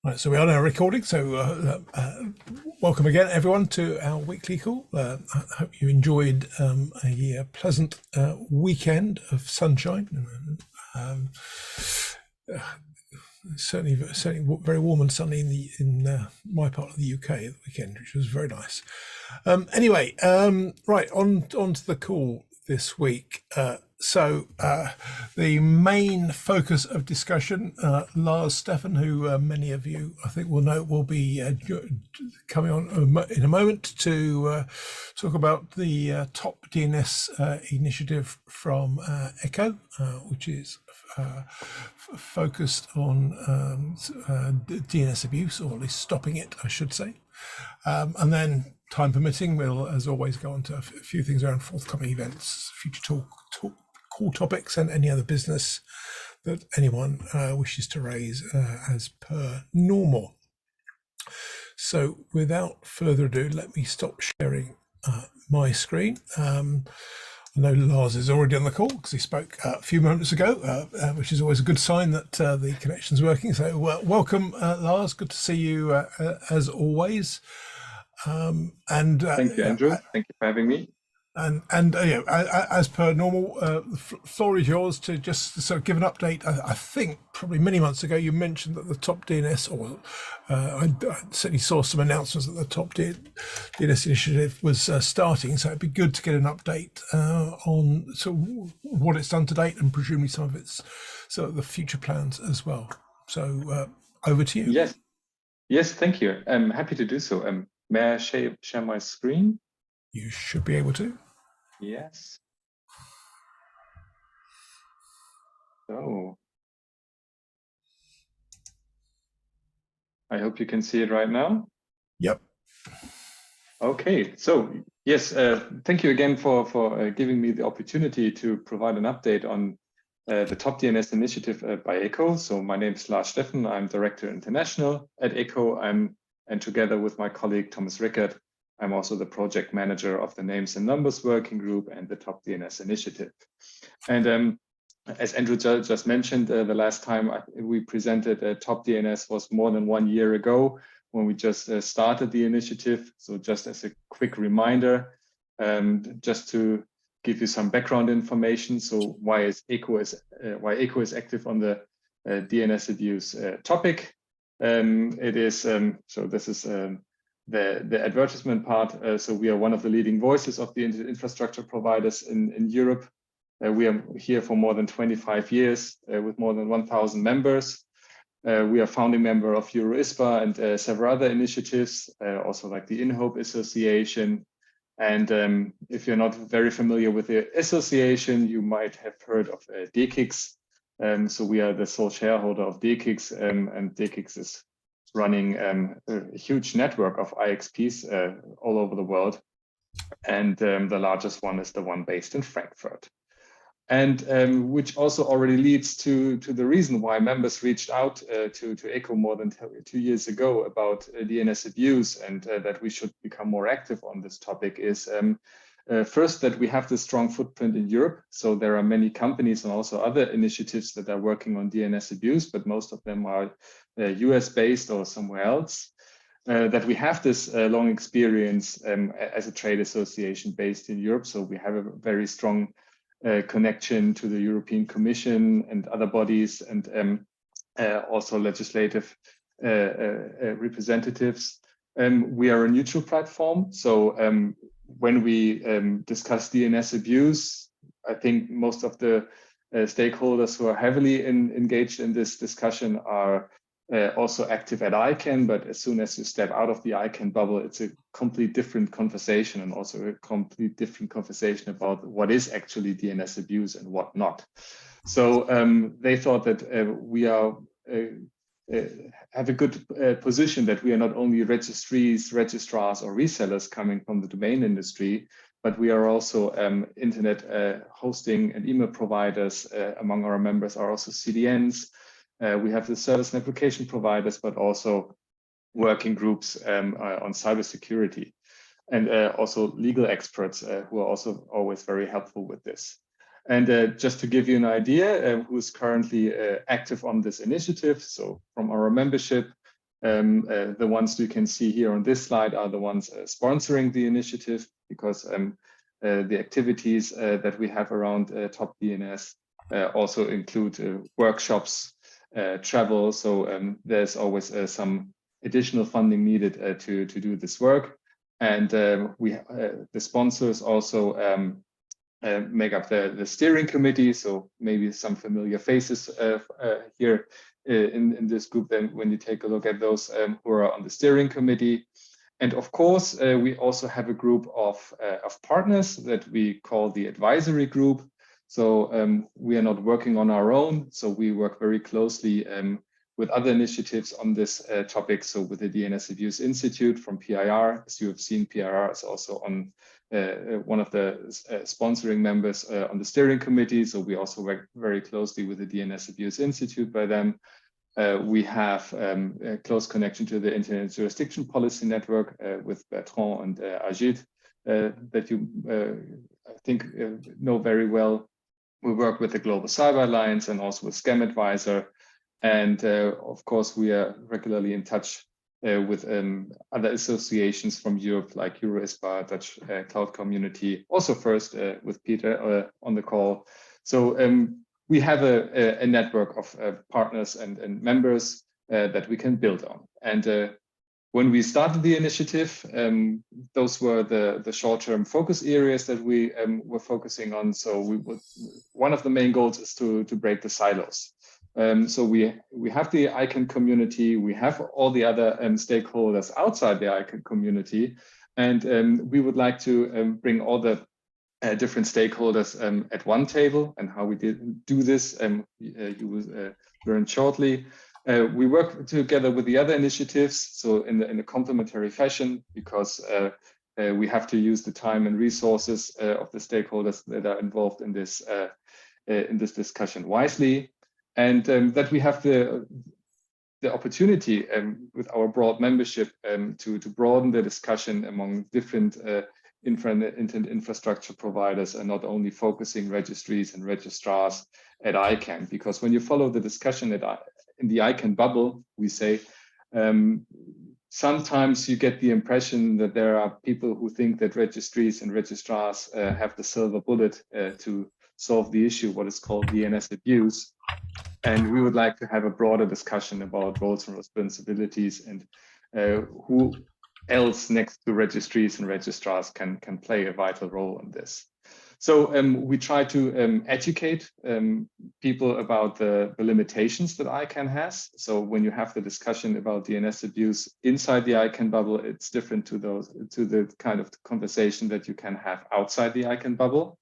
Right, so we are now recording, so welcome again everyone to our weekly call. I hope you enjoyed a pleasant weekend of sunshine. Certainly very warm and sunny in my part of the UK at the weekend, which was very nice. Anyway, right, on to the call this week. So the main focus of discussion, Lars Steffen, who many of you I think will know, will be coming on in a moment to talk about the topDNS initiative from ECHO, which is focused on DNS abuse, or at least stopping it, I should say. And then, time permitting, we'll, as always, go on to a few things around forthcoming events, future talk call topics, and any other business that anyone wishes to raise as per normal. So without further ado, let me stop sharing my screen. I know Lars is already on the call because he spoke a few moments ago, which is always a good sign that the connection's working. So welcome, Lars. Good to see you as always. Thank you, Andrew. Thank you for having me. And you know, as per normal, the floor is yours to just sort of give an update. I think probably many months ago you mentioned that the topDNS, or I certainly saw some announcements that the topDNS initiative was starting. So it'd be good to get an update on sort of what it's done to date, and presumably some of its sort of the future plans as well. So over to you. Yes, thank you. I'm happy to do so. May I share my screen? You should be able to. Yes. So I hope you can see it right now. Yep. Okay. So yes, thank you again for giving me the opportunity to provide an update on the topDNS initiative by ECHO. So my name is Lars Steffen. I'm Director International at ECHO. And together with my colleague Thomas Rickert, I'm also the project manager of the Names and Numbers Working Group and the topDNS initiative. And as Andrew just mentioned, the last time we presented topDNS was more than 1 year ago when we just started the initiative. So just as a quick reminder, just to give you some background information. So why ECHO is active on the DNS abuse topic. It is so this is the advertisement part. So we are one of the leading voices of the infrastructure providers in Europe. We are here for more than 25 years with more than 1,000 members. We are founding member of EuroISPA and several other initiatives, also like the InHope Association. And if you're not very familiar with the association, you might have heard of DKIX. So we are the sole shareholder of DKIX, and DKIX is running a huge network of IXPs all over the world. And the largest one is the one based in Frankfurt. And which also already leads to the reason why members reached out to ECHO more than 2 years ago about DNS abuse, and that we should become more active on this topic is first, that we have this strong footprint in Europe. So there are many companies and also other initiatives that are working on DNS abuse, but most of them are US based or somewhere else. That we have this long experience as a trade association based in Europe. So we have a very strong connection to the European Commission and other bodies, and also legislative representatives. We are a neutral platform. So when we discuss DNS abuse, I think most of the stakeholders who are heavily engaged in this discussion are also active at ICANN, but as soon as you step out of the ICANN bubble, it's a complete different conversation, and also a complete different conversation about what is actually DNS abuse and what not. So they thought that we are have a good position, that we are not only registries, registrars, or resellers coming from the domain industry, but we are also internet hosting and email providers. Among our members are also CDNs. We have the service and application providers, but also working groups on cybersecurity, and also legal experts who are also always very helpful with this. And just to give you an idea who is currently active on this initiative, so from our membership, The ones you can see here on this slide are the ones sponsoring the initiative, because the activities that we have around topDNS also include workshops, travel. So there's always some additional funding needed to do this work. And the sponsors also make up the steering committee. So maybe some familiar faces here in this group then when you take a look at those who are on the steering committee. And of course, we also have a group of partners that we call the advisory group. So we are not working on our own. So we work very closely with other initiatives on this topic. So with the DNS Abuse Institute from PIR, as you have seen, PIR is also on one of the sponsoring members on the steering committee. So we also work very closely with the DNS Abuse Institute by them. We have a close connection to the Internet Jurisdiction Policy Network with Bertrand and Ajit that you, I think, know very well. We work with the Global Cyber Alliance and also with Scam Advisor. And of course, we are regularly in touch with other associations from Europe, like EuroISPA, Dutch Cloud Community, also first with Peter on the call. So we have a network of partners and members that we can build on. And when we started the initiative, those were the short-term focus areas that we were focusing on. So one of the main goals is to break the silos. So we have the ICANN community, we have all the other stakeholders outside the ICANN community, and we would like to bring all the different stakeholders at one table. And how we do this, you will learn shortly. We work together with the other initiatives, so in a complementary fashion, because we have to use the time and resources of the stakeholders that are involved in this discussion wisely. And that we have the opportunity with our broad membership to broaden the discussion among different internet infrastructure providers, and not only focusing registries and registrars at ICANN. Because when you follow the discussion in the ICANN bubble, we say, sometimes you get the impression that there are people who think that registries and registrars have the silver bullet to solve the issue, what is called DNS abuse. And we would like to have a broader discussion about roles and responsibilities, and who else next to registries and registrars can play a vital role in this. So we try to educate people about the limitations that ICANN has. So when you have the discussion about DNS abuse inside the ICANN bubble, it's different to the kind of conversation that you can have outside the ICANN bubble.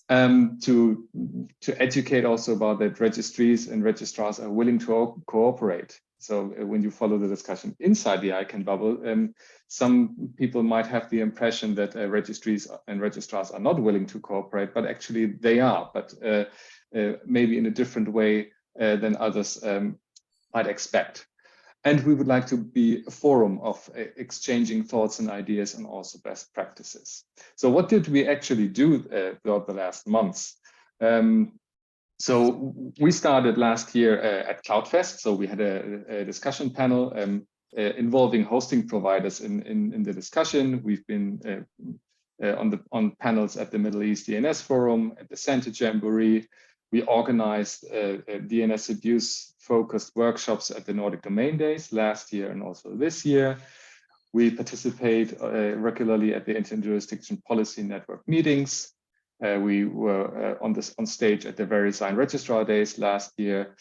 To educate also about that registries and registrars are willing to cooperate. So when you follow the discussion inside the ICANN bubble, some people might have the impression that registries and registrars are not willing to cooperate, but actually they are, but maybe in a different way than others might expect. And we would like to be a forum of exchanging thoughts and ideas, and also best practices. So what did we actually do throughout the last months? So we started last year at CloudFest. So we had a discussion panel involving hosting providers in the discussion. We've been on panels at the Middle East DNS Forum, at the Center Jamboree. We organized DNS abuse focused workshops at the Nordic Domain Days last year and also this year. We participate regularly at the Internet Jurisdiction Policy Network meetings. We were on stage at the VeriSign Registrar Days last year.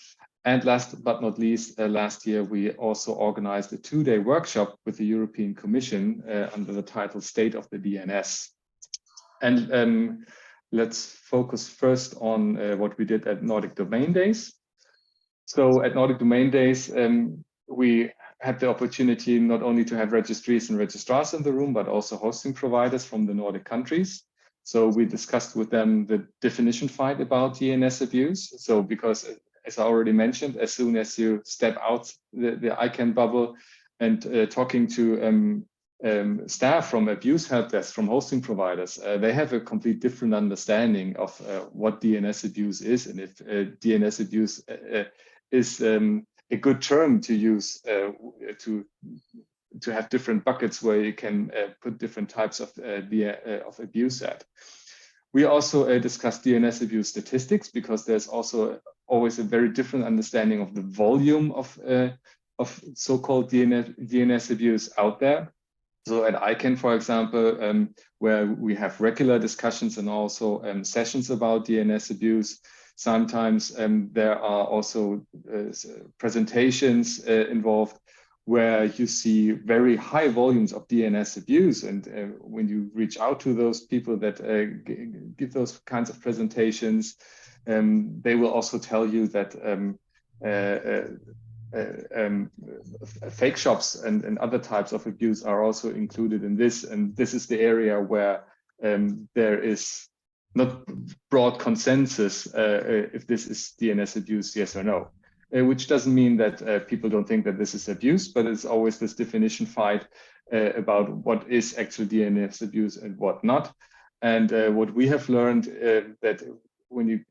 And last but not least, last year, we also organized a 2-day workshop with the European Commission under the title State of the DNS. And let's focus first on what we did at Nordic Domain Days. So at Nordic Domain Days, we had the opportunity not only to have registries and registrars in the room, but also hosting providers from the Nordic countries. So we discussed with them the definition fight about DNS abuse. So because, as I already mentioned, as soon as you step out the ICANN bubble and talking to staff from abuse help desk from hosting providers, they have a complete different understanding of what DNS abuse is, and if DNS abuse is a good term to use to have different buckets where you can put different types of abuse at. We also discussed DNS abuse statistics, because there's also always a very different understanding of the volume of so-called DNS abuse out there. So at ICANN, for example, where we have regular discussions and also sessions about DNS abuse, sometimes there are also presentations involved where you see very high volumes of DNS abuse. And when you reach out to those people that give those kinds of presentations, they will also tell you that fake shops and other types of abuse are also included in this. And this is the area where there is not broad consensus if this is DNS abuse, yes or no. Which doesn't mean that people don't think that this is abuse, but it's always this definition fight about what is actual DNS abuse and what not. And what we have learned that when you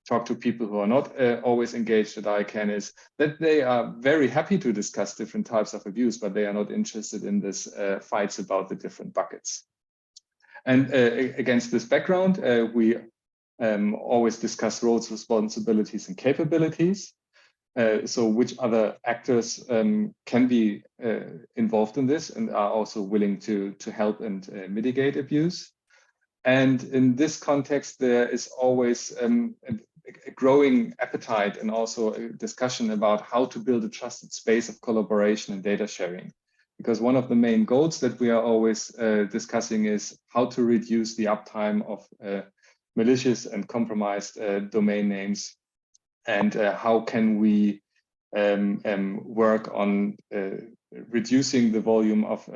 talk to people who are not always engaged at ICANN is that they are very happy to discuss different types of abuse, but they are not interested in this fights about the different buckets. And against this background, we always discuss roles, responsibilities, and capabilities. So which other actors can be involved in this and are also willing to help and mitigate abuse. And in this context, there is always a growing appetite and also a discussion about how to build a trusted space of collaboration and data sharing. Because one of the main goals that we are always discussing is how to reduce the uptime of malicious and compromised domain names, and how can we work on reducing the volume of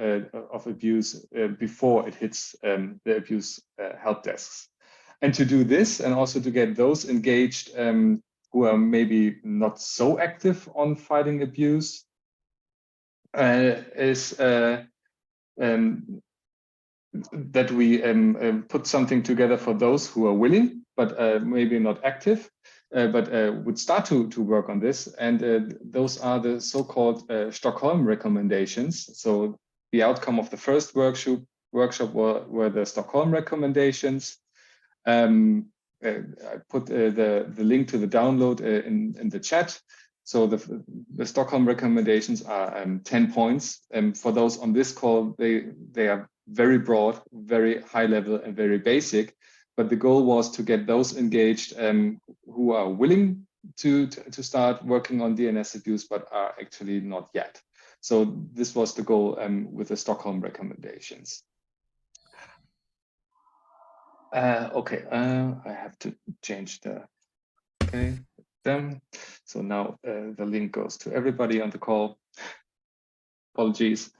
abuse before it hits the abuse help desks. And to do this, and also to get those engaged who are maybe not so active on fighting abuse, is that we put something together for those who are willing, but maybe not active, but would start to work on this. And those are the so-called Stockholm recommendations. So the outcome of the first workshop were the Stockholm recommendations. I put the link to the download in the chat. So the Stockholm recommendations are 10 points. For those on this call, they are very broad, very high level, and very basic. But the goal was to get those engaged who are willing to start working on DNS abuse, but are actually not yet. So this was the goal with the Stockholm recommendations. Okay, I have to change the, okay, them. So now the link goes to everybody on the call. Apologies.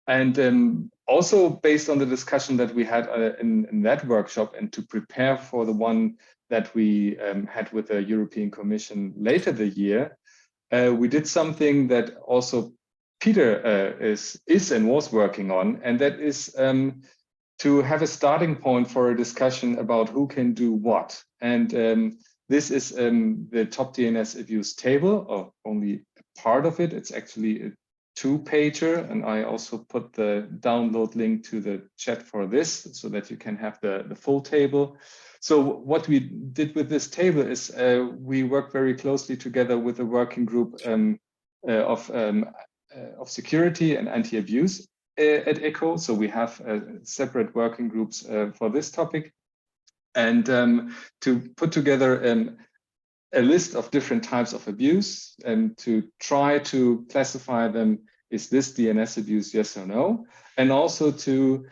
And also based on the discussion that we had in that workshop, and to prepare for the one that we had with the European Commission later the year, we did something that also Peter is and was working on, and that is to have a starting point for a discussion about who can do what. And this is the topDNS abuse table, or only a part of it. It's actually a 2-pager, and I also put the download link to the chat for this so that you can have the full table. So what we did with this table is we worked very closely together with a working group of security and anti-abuse at ECHO. So we have separate working groups for this topic, and to put together a list of different types of abuse and to try to classify them. Is this DNS abuse, yes or no? And also to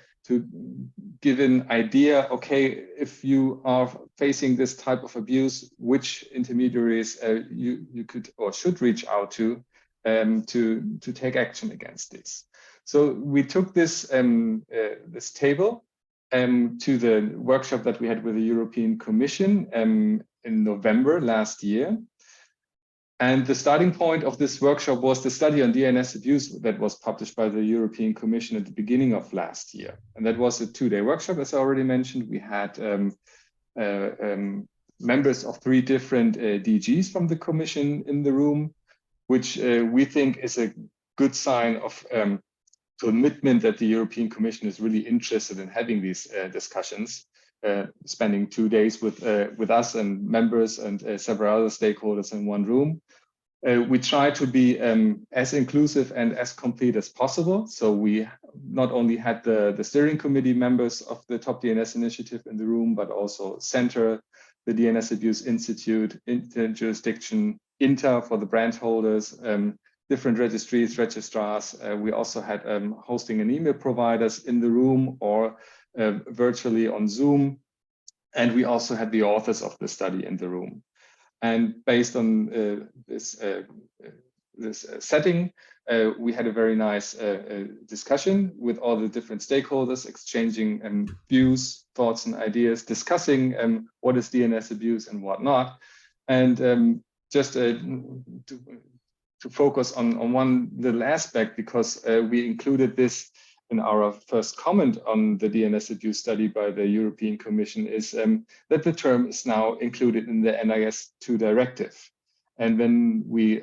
give an idea, okay, if you are facing this type of abuse, which intermediaries you could or should reach out to take action against this. So we took this this table to the workshop that we had with the European Commission in November last year. And the starting point of this workshop was the study on DNS abuse that was published by the European Commission at the beginning of last year. And that was a 2-day workshop, as I already mentioned. We had members of 3 different DGs from the Commission in the room, which we think is a good sign of commitment that the European Commission is really interested in having these discussions, spending 2 days with us and members and several other stakeholders in one room. We try to be as inclusive and as complete as possible. So we not only had the steering committee members of the topDNS initiative in the room, but also Center, the DNS Abuse Institute, Interjurisdiction, Inter for the brand holders, different registries, registrars. We also had hosting and email providers in the room or virtually on Zoom. And we also had the authors of the study in the room. And based on this setting, we had a very nice discussion with all the different stakeholders, exchanging views, thoughts, and ideas, discussing what is DNS abuse and what not. And just to focus on one little aspect, because we included this in our first comment on the DNS abuse study by the European Commission, is that the term is now included in the NIS2 directive. And when we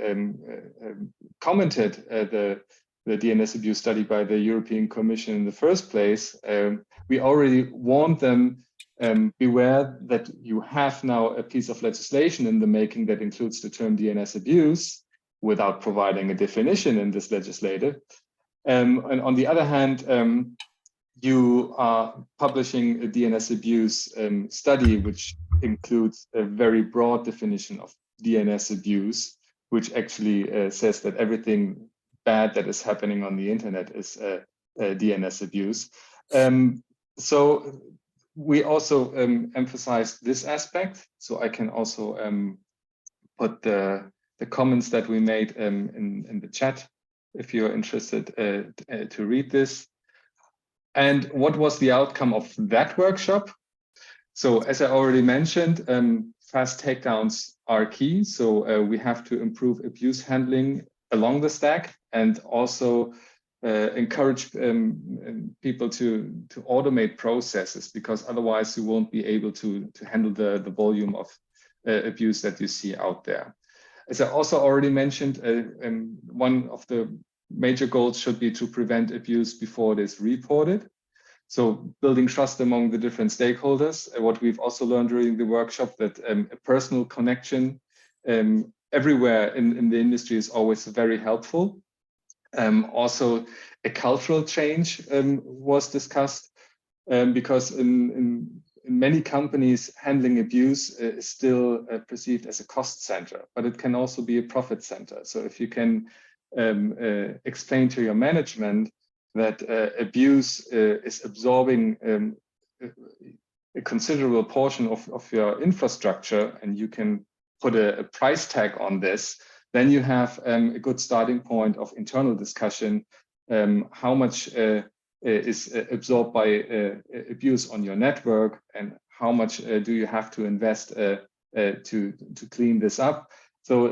commented the DNS abuse study by the European Commission in the first place, we already warned them, beware that you have now a piece of legislation in the making that includes the term DNS abuse without providing a definition in this legislative. And on the other hand, you are publishing a DNS abuse study, which includes a very broad definition of DNS abuse, which actually says that everything bad that is happening on the internet is DNS abuse. So we also emphasized this aspect. So I can also put the comments that we made in the chat, if you're interested to read this. And what was the outcome of that workshop? So as I already mentioned, fast takedowns are key. So we have to improve abuse handling along the stack and also encourage people to automate processes, because otherwise you won't be able to handle the volume of abuse that you see out there. As I also already mentioned, one of the major goals should be to prevent abuse before it is reported. So building trust among the different stakeholders. What we've also learned during the workshop, that a personal connection everywhere in the industry is always very helpful. Also, a cultural change was discussed, because in many companies, handling abuse is still perceived as a cost center, but it can also be a profit center. So if you can explain to your management that abuse is absorbing a considerable portion of your infrastructure, and you can put a price tag on this, then you have a good starting point of internal discussion, how much is absorbed by abuse on your network, and how much do you have to invest to clean this up. So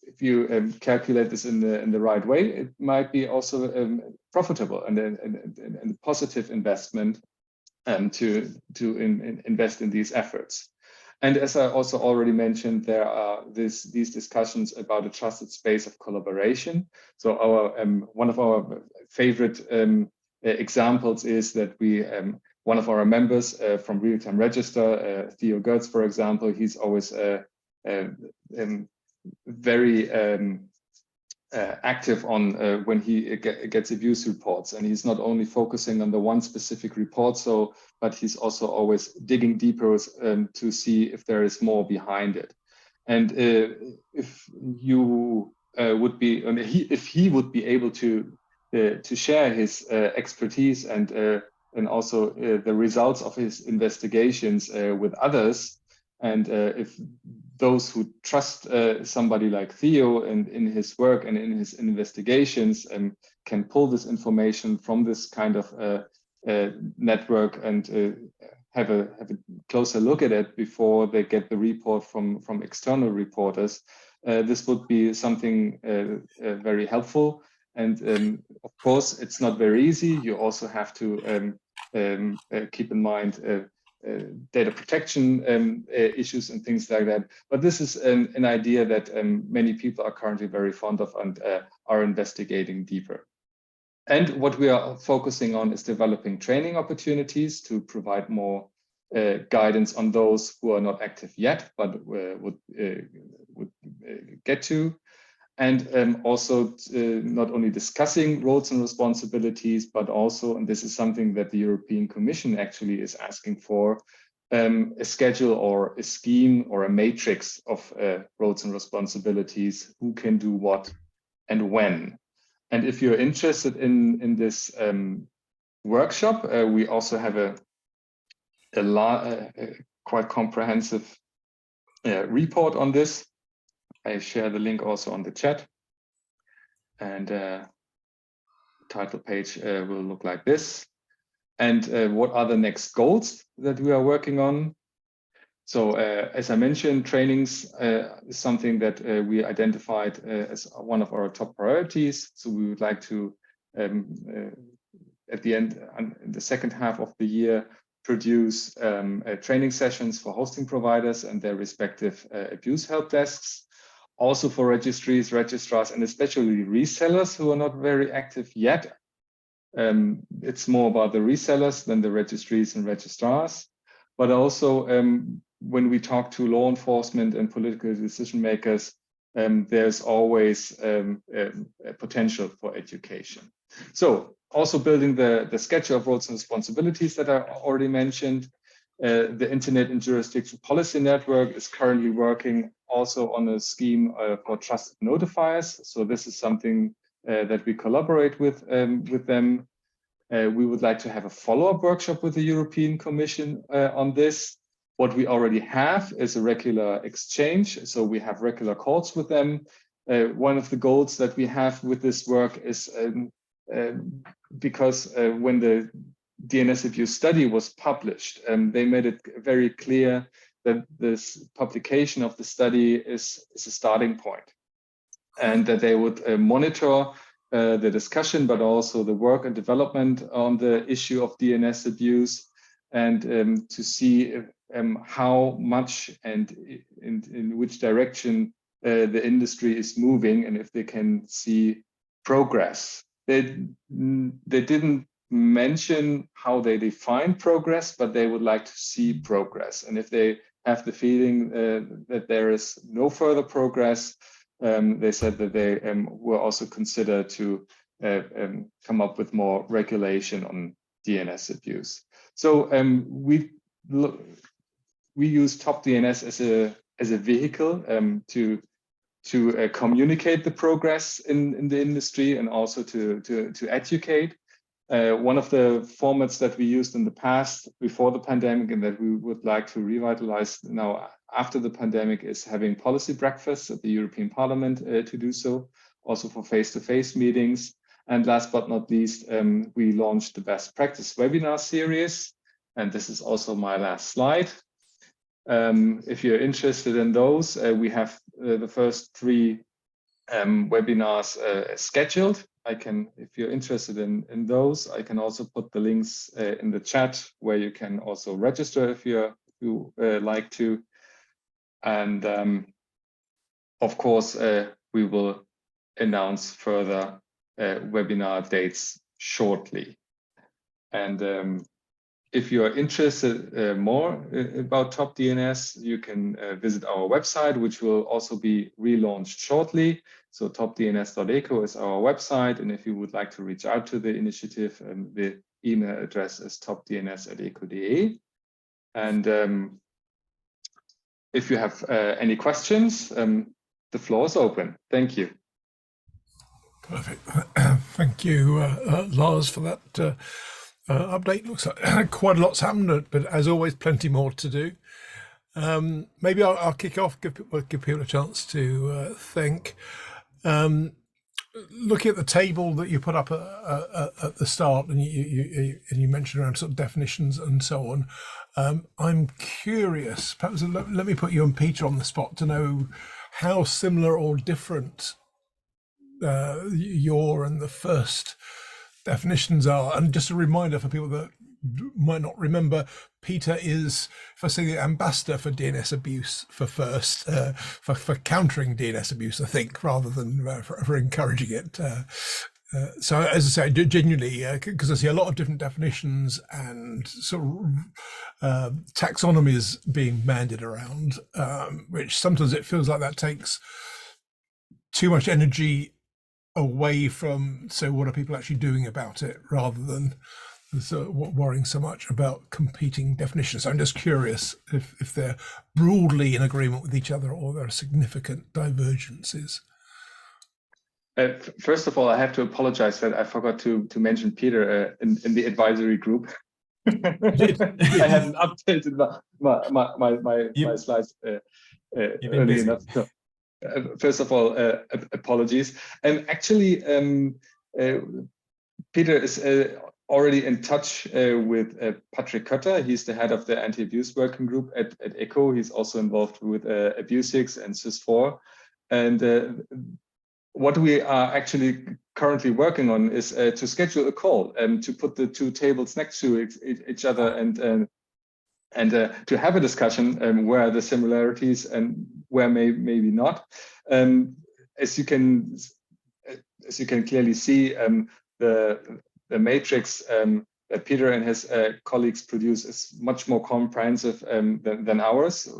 if you calculate this in the right way, it might be also profitable and a positive investment to invest in these efforts. And as I also already mentioned, there are these discussions about a trusted space of collaboration. So our one of our favorite examples is that we one of our members from Real Time Register, Theo Goetz, for example, he's always very active on when he gets abuse reports, and he's not only focusing on the one specific report, but he's also always digging deeper to see if there is more behind it. And if you would be, if he would be able to share his expertise and also the results of his investigations with others, and if those who trust somebody like Theo and in his work and in his investigations can pull this information from this kind of network and have a closer look at it before they get the report from external reporters, this would be something very helpful. And of course, it's not very easy. You also have to keep in mind data protection issues and things like that. But this is an idea that many people are currently very fond of and are investigating deeper. And what we are focusing on is developing training opportunities to provide more guidance on those who are not active yet, but would get to. And also not only discussing roles and responsibilities, but also, and this is something that the European Commission actually is asking for, a schedule or a scheme or a matrix of roles and responsibilities, who can do what and when. And if you're interested in this workshop, we also have a quite comprehensive report on this. I share the link also on the chat. And the title page will look like this. And what are the next goals that we are working on? So as I mentioned, trainings is something that we identified as one of our top priorities. So we would like to, at the end, in the second half of the year, produce training sessions for hosting providers and their respective abuse help desks. Also for registries, registrars, and especially resellers who are not very active yet. It's more about the resellers than the registries and registrars. But also when we talk to law enforcement and political decision makers, there's always a potential for education. So also building the schedule of roles and responsibilities that I already mentioned. The Internet and Jurisdiction Policy Network is currently working also on a scheme for trusted notifiers. So this is something that we collaborate with them. We would like to have a follow-up workshop with the European Commission on this. What we already have is a regular exchange. So we have regular calls with them. One of the goals that we have with this work is because when the DNS abuse study was published, they made it very clear that this publication of the study is a starting point, and that they would monitor the discussion, but also the work and development on the issue of DNS abuse, and to see how much and in which direction the industry is moving, and if they can see progress. They didn't mention how they define progress, but they would like to see progress. And if they have the feeling that there is no further progress, they said that they will also consider to come up with more regulation on DNS abuse. So we use topDNS as a vehicle to communicate the progress in the industry, and also to educate. One of the formats that we used in the past before the pandemic, and that we would like to revitalize now after the pandemic, is having policy breakfasts at the European Parliament to do so, also for face-to-face meetings. And last but not least, we launched the best practice webinar series. And this is also my last slide. If you're interested in those, we have the first 3 webinars scheduled. If you're interested in those, I can also put the links in the chat, where you can also register if you like to. And of course, we will announce further webinar dates shortly. And if you are interested more about topDNS, you can visit our website, which will also be relaunched shortly. So topdns.eco is our website. And if you would like to reach out to the initiative, the email address is topdns@eco.de. And if you have any questions, the floor is open. Thank you. Perfect. Thank you, Lars, for that update. Looks like quite a lot's happened, but as always, plenty more to do. Maybe I'll kick off, give people a chance to think. Looking at the table that you put up at the start, and you mentioned around sort of definitions and so on, I'm curious, perhaps let me put you and Peter on the spot to know how similar or different your and the first definitions are. And just a reminder for people that might not remember, Peter is, if I say, the ambassador for DNS abuse for countering DNS abuse, I think, rather than for encouraging it. So as I say, genuinely, because I see a lot of different definitions and sort of taxonomies being bandied around, which sometimes it feels like that takes too much energy away from, so what are people actually doing about it, rather than worrying so much about competing definitions. So I'm just curious if they're broadly in agreement with each other or there are significant divergences. First of all, I have to apologize that I forgot to mention Peter in the advisory group. I hadn't updated my slides early enough. So, first of all, apologies. And actually, Peter is already in touch with Patrick Kötter. He's the head of the anti-abuse working group at ECHO. He's also involved with AbuseX and SysFor. And what we are actually currently working on is to schedule a call and to put the two tables next to each other and to have a discussion where are the similarities and where maybe not. As you can clearly see, the matrix that Peter and his colleagues produce is much more comprehensive than ours.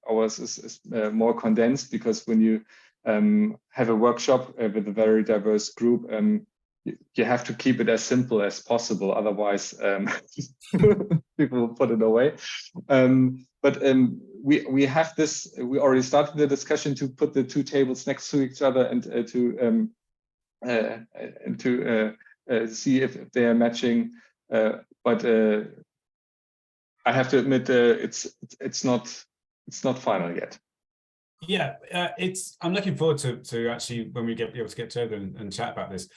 Ours is more condensed, because when you have a workshop with a very diverse group, you have to keep it as simple as possible. Otherwise, people will put it away. But we have this. We already started the discussion to put the two tables next to each other and to see if they are matching. But I have to admit, it's not final yet. Yeah, I'm looking forward to actually when we be able to get together and chat about this.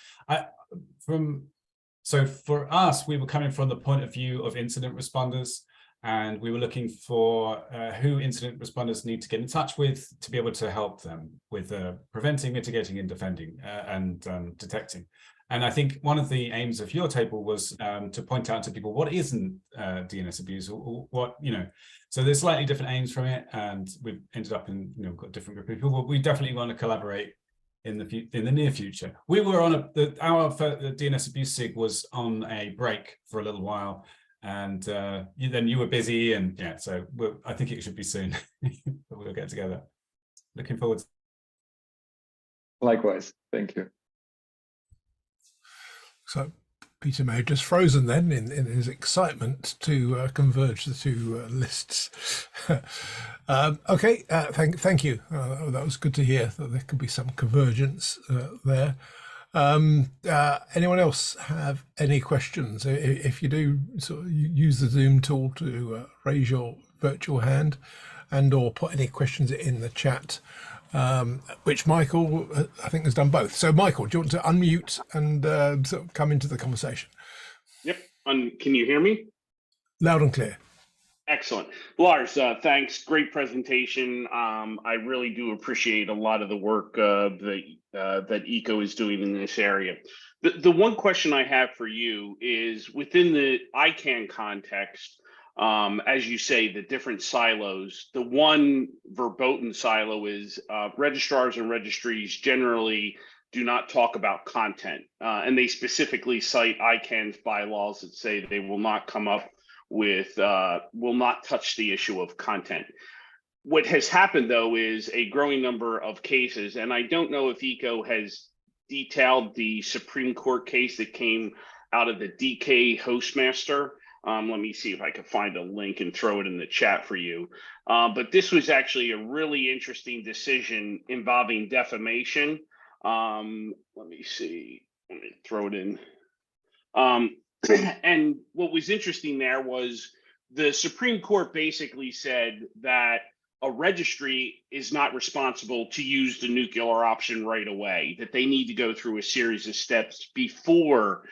So for us, we were coming from the point of view of incident responders, and we were looking for who incident responders need to get in touch with to be able to help them with preventing, mitigating, and defending and detecting. And I think one of the aims of your table was to point out to people what isn't DNS abuse, or what, so there's slightly different aims from it, and we've ended up in, got a different group of people, but we definitely want to collaborate in the near future. We were on the DNS abuse SIG was on a break for a little while, and then you were busy, and yeah, so I think it should be soon. We'll get together. Looking forward. Likewise, thank you. So Peter may have just frozen then in his excitement to converge the two lists. Okay, thank you. That was good to hear that there could be some convergence there. Anyone else have any questions? If you do, sort of use the Zoom tool to raise your virtual hand and or put any questions in the chat. Which Michael, I think, has done both. So Michael, do you want to unmute and sort of come into the conversation? Yep. Can you hear me? Loud and clear. Excellent. Lars, thanks. Great presentation. I really do appreciate a lot of the work that ECO is doing in this area. The one question I have for you is, within the ICANN context, as you say, the different silos, the one verboten silo is registrars and registries generally do not talk about content. And they specifically cite ICANN's bylaws that say they will not come up with, will not touch the issue of content. What has happened, though, is a growing number of cases, and I don't know if ECO has detailed the Supreme Court case that came out of the DK Hostmaster. Let me see if I can find a link and throw it in the chat for you. But this was actually a really interesting decision involving defamation. Let me see, let me throw it in. And what was interesting there was the Supreme Court basically said that a registry is not responsible to use the nuclear option right away, that they need to go through a series of steps before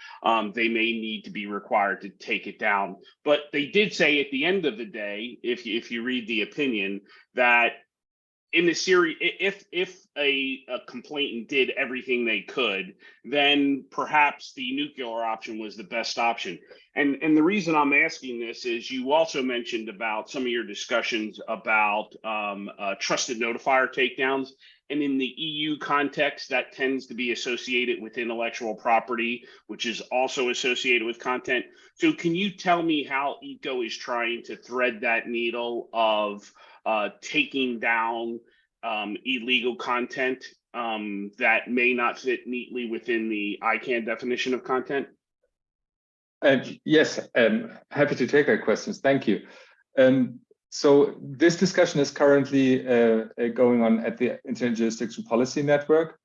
they may need to be required to take it down. But they did say at the end of the day, if you read the opinion, that in the series, if a complainant did everything they could, then perhaps the nuclear option was the best option. And the reason I'm asking this is you also mentioned about some of your discussions about trusted notifier takedowns. And in the EU context, that tends to be associated with intellectual property, which is also associated with content. So can you tell me how ECO is trying to thread that needle of taking down illegal content that may not fit neatly within the ICANN definition of content? Yes, happy to take that questions. Thank you. So this discussion is currently going on at the Interjurisdiction Policy Network,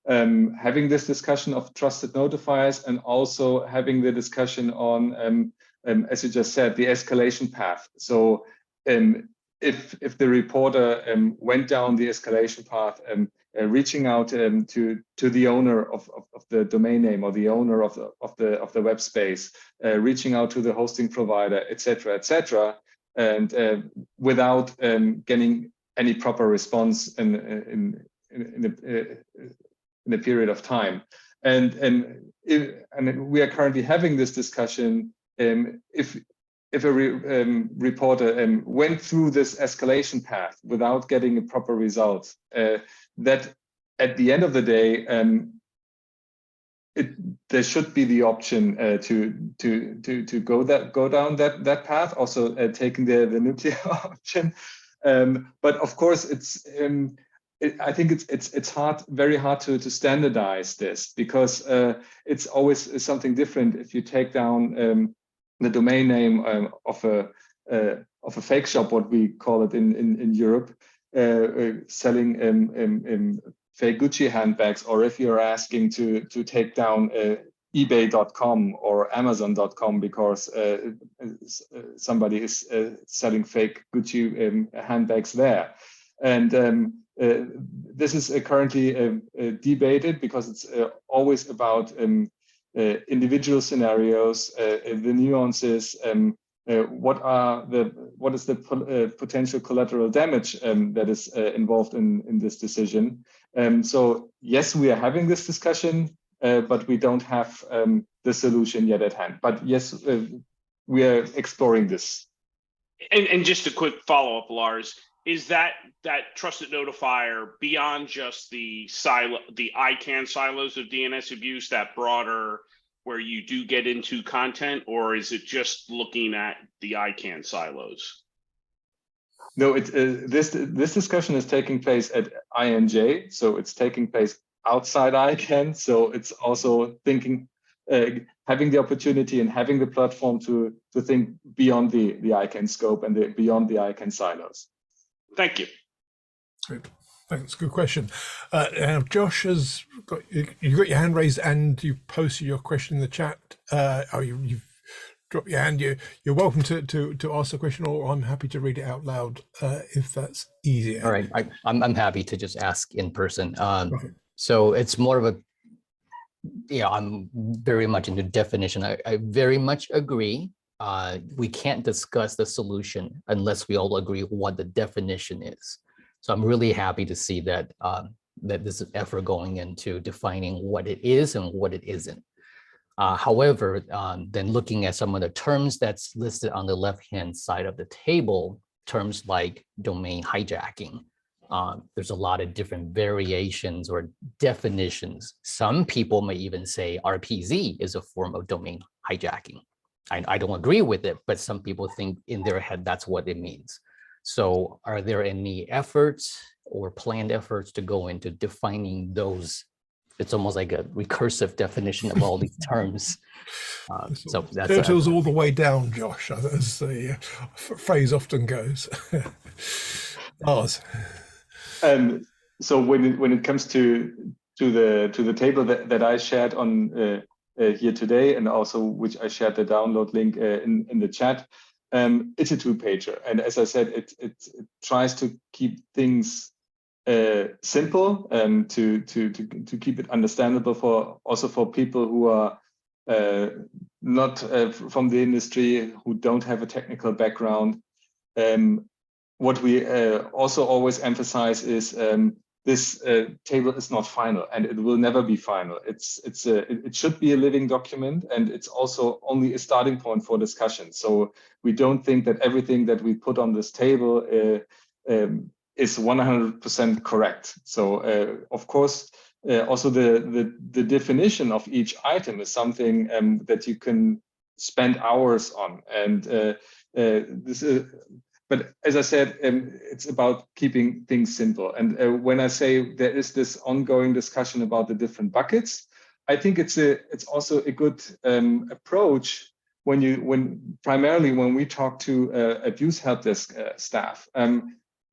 having this discussion of trusted notifiers and also having the discussion on, as you just said, the escalation path. So if the reporter went down the escalation path, reaching out to the owner of the domain name or the owner of the web space, reaching out to the hosting provider, etc., and without getting any proper response in a period of time, and we are currently having this discussion. If a reporter went through this escalation path without getting a proper result, that at the end of the day, there should be the option to go down that path. Also, taking the nuclear option, but of course, I think it's very hard to standardize this, because it's always something different if you take down the domain name of a fake shop, what we call it in Europe, selling fake Gucci handbags, or if you're asking to take down eBay.com or Amazon.com because somebody is selling fake Gucci handbags there. And this is currently debated, because it's always about individual scenarios, the nuances, what is the potential collateral damage that is involved in this decision. So yes, we are having this discussion, but we don't have the solution yet at hand. But yes, we are exploring this. And just a quick follow-up, Lars, is that trusted notifier beyond just the ICANN silos of DNS abuse, that broader where you do get into content, or is it just looking at the ICANN silos? No, this discussion is taking place at INJ, so it's taking place outside ICANN. So it's also thinking, having the opportunity and having the platform to think beyond the ICANN scope and beyond the ICANN silos. Thank you. Great. Thanks. Good question. Now, Josh has got your hand raised and you've posted your question in the chat. You've dropped your hand. You're welcome to ask the question, or I'm happy to read it out loud if that's easier. All right, I'm happy to just ask in person. So it's more of a, I'm very much into definition. I very much agree. We can't discuss the solution unless we all agree what the definition is. So I'm really happy to see that that this is effort going into defining what it is and what it isn't. However, then looking at some of the terms that's listed on the left-hand side of the table, terms like domain hijacking, there's a lot of different variations or definitions. Some people may even say RPZ is a form of domain hijacking. I don't agree with it, but some people think in their head that's what it means. So are there any efforts or planned efforts to go into defining those? It's almost like a recursive definition of all these terms. So that's turtles all the way down, Josh, as the phrase often goes. Lars. So when it comes to the table that I shared on here today, and also which I shared the download link in the chat, it's a two-pager, and as I said, it tries to keep things simple and to keep it understandable for people who are not from the industry, who don't have a technical background. What we also always emphasize is this table is not final, and it will never be final. It should be a living document, and it's also only a starting point for discussion. So we don't think that everything that we put on this table is 100% correct. So of course, also the definition of each item is something that you can spend hours on, and but as I said, it's about keeping things simple. And when I say there is this ongoing discussion about the different buckets, I think it's also a good approach primarily when we talk to abuse help desk staff.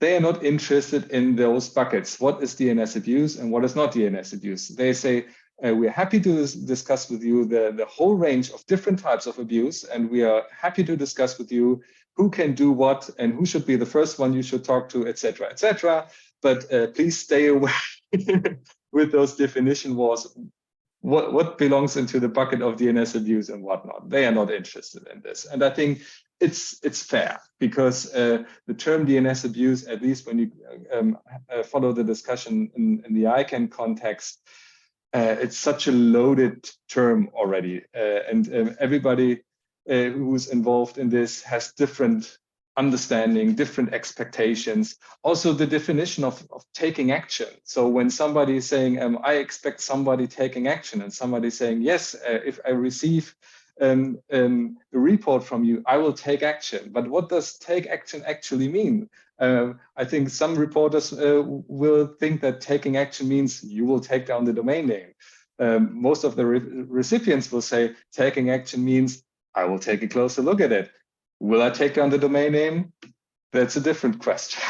They are not interested in those buckets. What is DNS abuse and what is not DNS abuse? They say, we're happy to discuss with you the whole range of different types of abuse, and we are happy to discuss with you who can do what and who should be the first one you should talk to, etc., etc. But please stay away with those definition wars. What belongs into the bucket of DNS abuse and whatnot? They are not interested in this, and I think it's fair, because the term DNS abuse, at least when you follow the discussion in the ICANN context, it's such a loaded term already, and everybody who's involved in this has different understanding, different expectations. Also, the definition of taking action. So when somebody is saying, I expect somebody taking action, and somebody saying, yes, if I receive a report from you, I will take action. But what does take action actually mean? I think some reporters will think that taking action means you will take down the domain name. Most of the recipients will say taking action means I will take a closer look at it. Will I take down the domain name? That's a different question.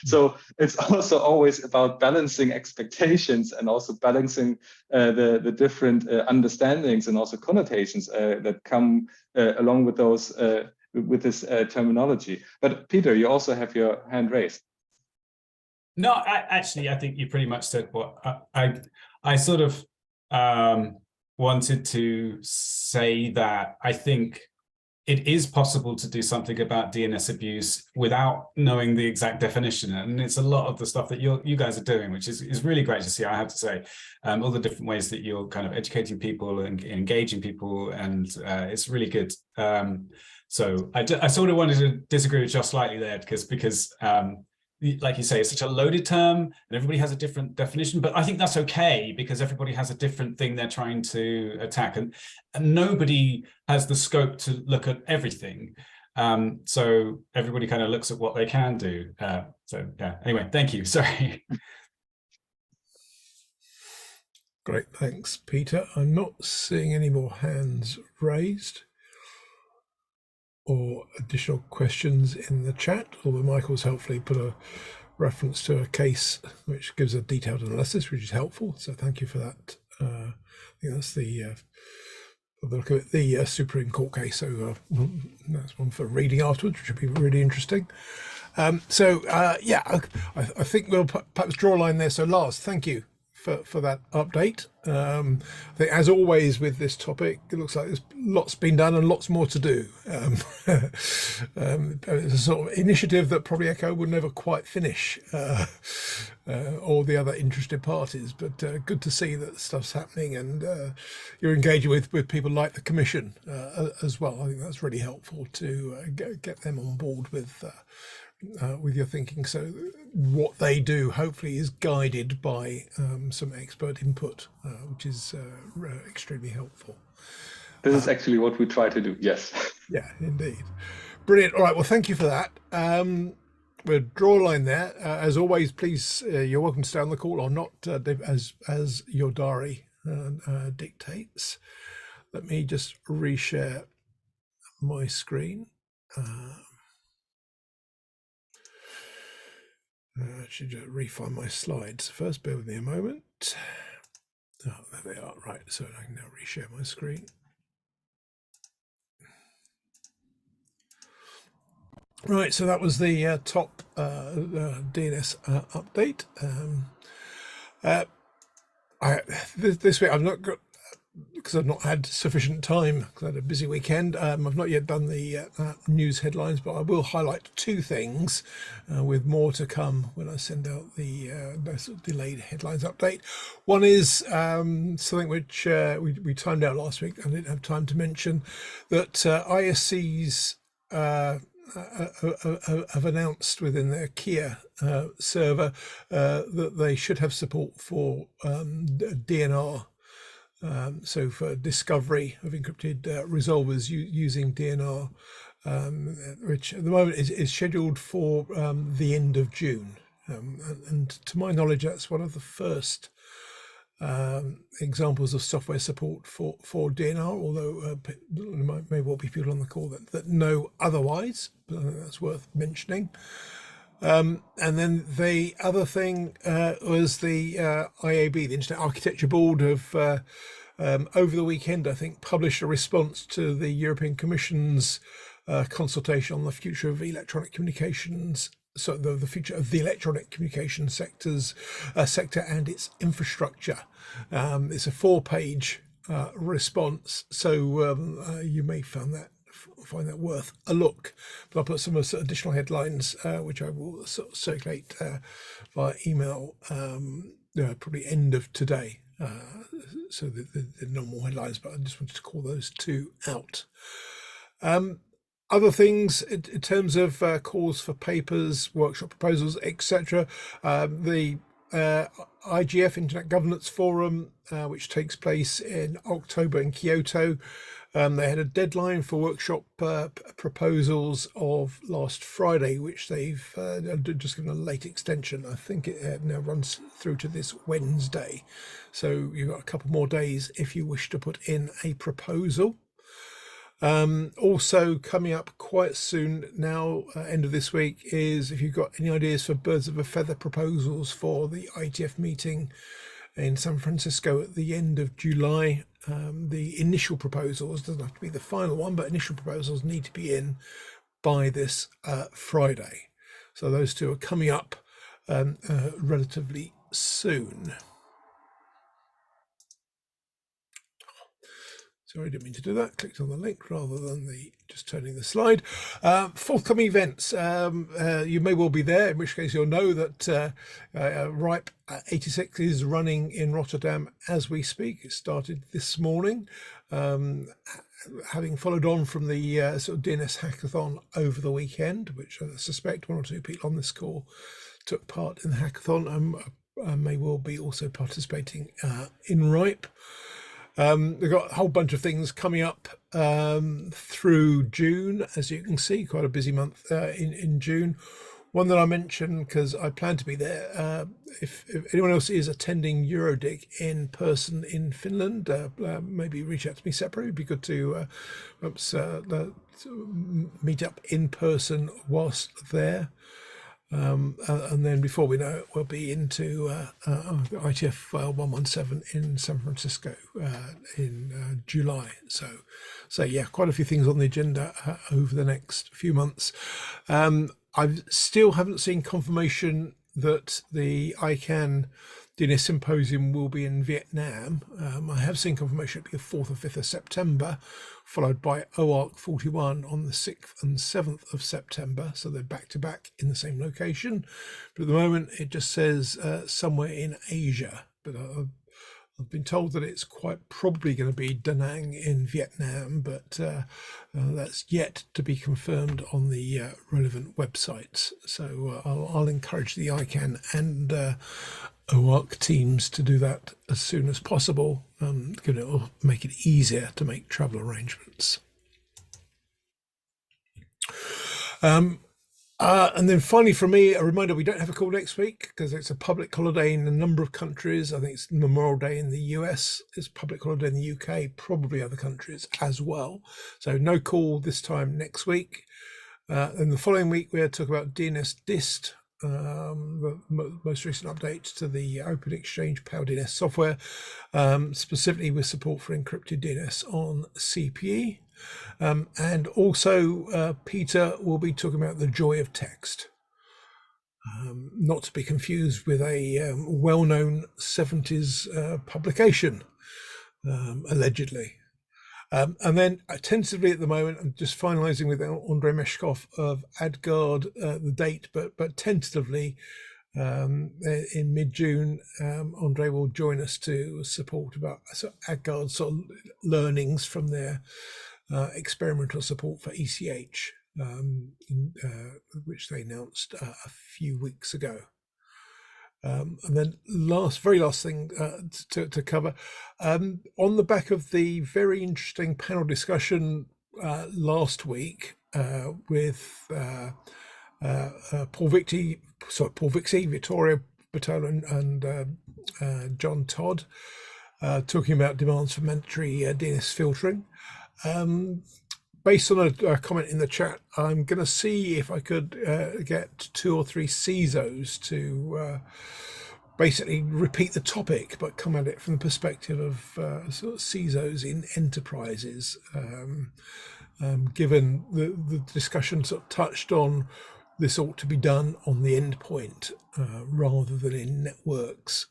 So it's also always about balancing expectations and also balancing the different understandings and also connotations that come along with those with this terminology. But Peter, you also have your hand raised. No, I think you pretty much said what I sort of wanted to say, that I think it is possible to do something about DNS abuse without knowing the exact definition. And it's a lot of the stuff that you guys are doing, which is really great to see, I have to say. All the different ways that you're kind of educating people and engaging people, and it's really good. So I sort of wanted to disagree with Josh slightly there, because like you say, it's such a loaded term and everybody has a different definition, but I think that's okay, because everybody has a different thing they're trying to attack, and nobody has the scope to look at everything. So everybody kind of looks at what they can do. So yeah, anyway, thank you. Sorry. Great, thanks, Peter. I'm not seeing any more hands raised or additional questions in the chat, although Michael's helpfully put a reference to a case which gives a detailed analysis, which is helpful. So thank you for that. I think that's the look at the Supreme Court case. So that's one for reading afterwards, which would be really interesting. Yeah, I think we'll perhaps draw a line there. So Lars, thank you for that update. I think, as always with this topic, it looks like there's lots been done and lots more to do. It's a sort of initiative that probably Echo would never quite finish, or the other interested parties, but good to see that stuff's happening, and you're engaging with people like the Commission as well. I think that's really helpful to get them on board with your thinking. So what they do hopefully is guided by some expert input, which is extremely helpful. This is actually what we try to do. Yes. Yeah, indeed. Brilliant. All right. Well, thank you for that. We'll draw a line there. As always, please, you're welcome to stay on the call or not, as your diary dictates. Let me just reshare my screen. I should just refine my slides first. Bear with me a moment. Oh, there they are. Right, so I can now reshare my screen. Right, so that was the top DNS update. This week I've not because I've not had sufficient time, because I had a busy weekend. I've not yet done the news headlines, but I will highlight two things with more to come when I send out the sort of delayed headlines update. One is something which we timed out last week. I didn't have time to mention that ISCs have announced within their Kia server that they should have support for DNR. So for discovery of encrypted resolvers using DNR, which at the moment is scheduled for the end of June. And to my knowledge, that's one of the first examples of software support for DNR, although there may well be people on the call that know otherwise, but I think that's worth mentioning. And then the other thing was the IAB, the Internet Architecture Board, have over the weekend, I think, published a response to the European Commission's consultation on the future of electronic communications. So the future of the electronic communications sector and its infrastructure. It's a 4-page response, so you may find that worth a look. But I'll put some additional headlines, which I will sort of circulate via email, probably end of today. So the normal headlines, but I just wanted to call those two out. Other things in terms of calls for papers, workshop proposals, etc. The IGF, Internet Governance Forum, which takes place in October in Kyoto. They had a deadline for workshop proposals of last Friday, which they've just given a late extension. I think it now runs through to this Wednesday. So you've got a couple more days if you wish to put in a proposal. Also coming up quite soon now, end of this week, is if you've got any ideas for birds of a feather proposals for the ITF meeting in San Francisco at the end of July. The initial proposals, doesn't have to be the final one, but initial proposals need to be in by this Friday. So those two are coming up relatively soon. Sorry, I didn't mean to do that. Clicked on the link rather than just turning the slide. Forthcoming events. You may well be there, in which case you'll know that RIPE 86 is running in Rotterdam as we speak. It started this morning, having followed on from the sort of DNS hackathon over the weekend, which I suspect one or two people on this call took part in the hackathon and may well be also participating in RIPE. We've got a whole bunch of things coming up through June, as you can see, quite a busy month in June. One that I mentioned because I plan to be there. If anyone else is attending Eurodig in person in Finland, maybe reach out to me separately. It'd be good to perhaps meet up in person whilst there. And then before we know it, we'll be into ITF 117 in San Francisco in July. So yeah, quite a few things on the agenda over the next few months. I still haven't seen confirmation that the ICANN DNS Symposium will be in Vietnam. I have seen confirmation it'll be the 4th or 5th of September, followed by OARC 41 on the 6th and 7th of September. So they're back to back in the same location. But at the moment, it just says somewhere in Asia. But I've been told that it's quite probably going to be Da Nang in Vietnam, but that's yet to be confirmed on the relevant websites. So I'll encourage the ICANN and OARC teams to do that as soon as possible, because it will make it easier to make travel arrangements. And then finally from me, a reminder, we don't have a call next week because it's a public holiday in a number of countries. I think it's Memorial Day in the US, it's public holiday in the UK, probably other countries as well. So no call this time next week. And the following week, we're talking about DNS DIST, the most recent update to the Open Exchange Power DNS software, specifically with support for encrypted DNS on CPE. And also Peter will be talking about the joy of text, not to be confused with a well-known 70s publication. allegedly. And then tentatively at the moment, I'm just finalising with Andrei Meshkov of AdGuard the date, but tentatively in mid-June, Andrei will join us to support about AdGuard sort of learnings from their experimental support for ECH, which they announced a few weeks ago. And then very last thing to cover, on the back of the very interesting panel discussion last week with Paul Vixie, Vittoria Bertolo, and John Todd, talking about demands for mandatory DNS filtering. Based on a comment in the chat, I'm going to see if I could get 2 or 3 CISOs to basically repeat the topic, but come at it from the perspective of sort of CISOs in enterprises, given the discussion sort of touched on this ought to be done on the endpoint rather than in networks.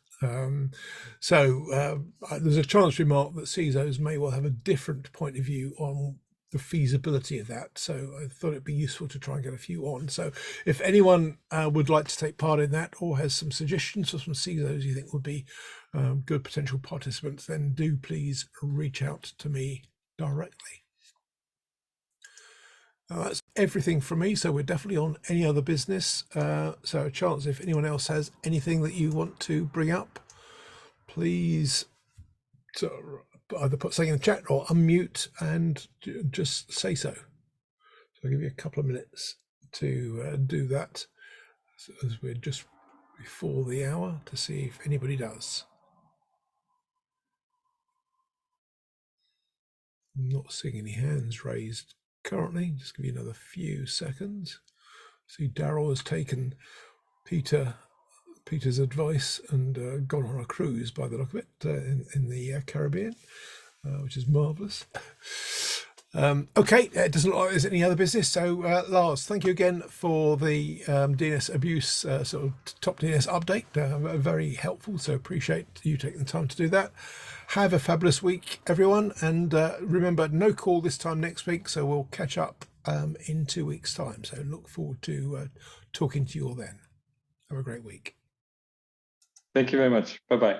So there's a chance to remark that CISOs may well have a different point of view on the feasibility of that. So I thought it'd be useful to try and get a few on. So if anyone would like to take part in that or has some suggestions for some CISOs you think would be good potential participants, then do please reach out to me directly. That's everything from me. So we're definitely on any other business. So a chance if anyone else has anything that you want to bring up, please either put something in the chat or unmute and just say so. So I'll give you a couple of minutes to do that, as we're just before the hour, to see if anybody does. I'm not seeing any hands raised currently. Just give you another few seconds. See, Daryl has taken Peter's advice and gone on a cruise by the look of it in the Caribbean, which is marvelous. Okay, it doesn't look like there's any other business. So Lars, thank you again for the DNS abuse sort of topDNS update. Very helpful, so appreciate you taking the time to do that. Have a fabulous week, everyone, and remember, no call this time next week, so we'll catch up in 2 weeks' time. So look forward to talking to you all then. Have a great week. Thank you very much. Bye-bye.